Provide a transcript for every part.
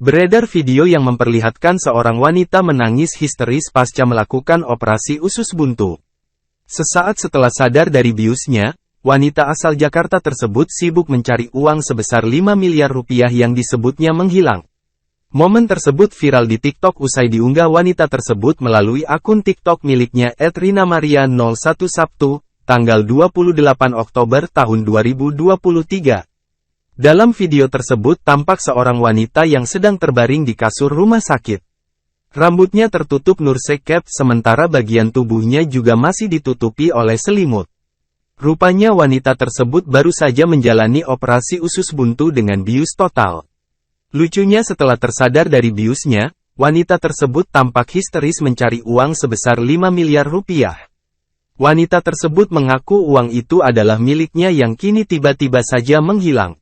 Beredar video yang memperlihatkan seorang wanita menangis histeris pasca melakukan operasi usus buntu. Sesaat setelah sadar dari biusnya, wanita asal Jakarta tersebut sibuk mencari uang sebesar 5 miliar rupiah yang disebutnya menghilang. Momen tersebut viral di TikTok usai diunggah wanita tersebut melalui akun TikTok miliknya @rinamaria01 Sabtu, tanggal 28 Oktober tahun 2023. Dalam video tersebut tampak seorang wanita yang sedang terbaring di kasur rumah sakit. Rambutnya tertutup nursek cap sementara bagian tubuhnya juga masih ditutupi oleh selimut. Rupanya wanita tersebut baru saja menjalani operasi usus buntu dengan bius total. Lucunya setelah tersadar dari biusnya, wanita tersebut tampak histeris mencari uang sebesar 5 miliar rupiah. Wanita tersebut mengaku uang itu adalah miliknya yang kini tiba-tiba saja menghilang.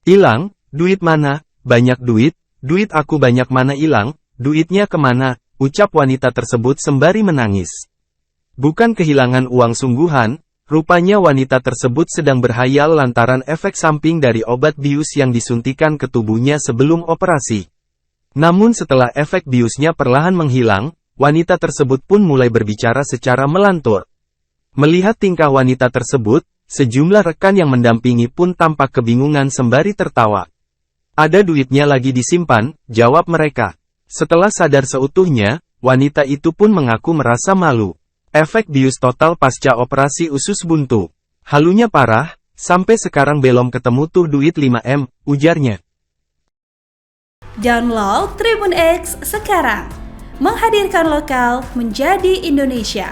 Hilang, duit mana, banyak duit aku banyak mana hilang, duitnya kemana, ucap wanita tersebut sembari menangis. Bukan kehilangan uang sungguhan, rupanya wanita tersebut sedang berhayal lantaran efek samping dari obat bius yang disuntikan ke tubuhnya sebelum operasi. Namun setelah efek biusnya perlahan menghilang, wanita tersebut pun mulai berbicara secara melantur. Melihat tingkah wanita tersebut, sejumlah rekan yang mendampingi pun tampak kebingungan sembari tertawa. Ada duitnya lagi disimpan, jawab mereka. Setelah sadar seutuhnya, wanita itu pun mengaku merasa malu. Efek bius total pasca operasi usus buntu. Halunya parah, sampai sekarang belum ketemu tuh duit 5M, ujarnya. Download Tribun X sekarang. Menghadirkan lokal menjadi Indonesia.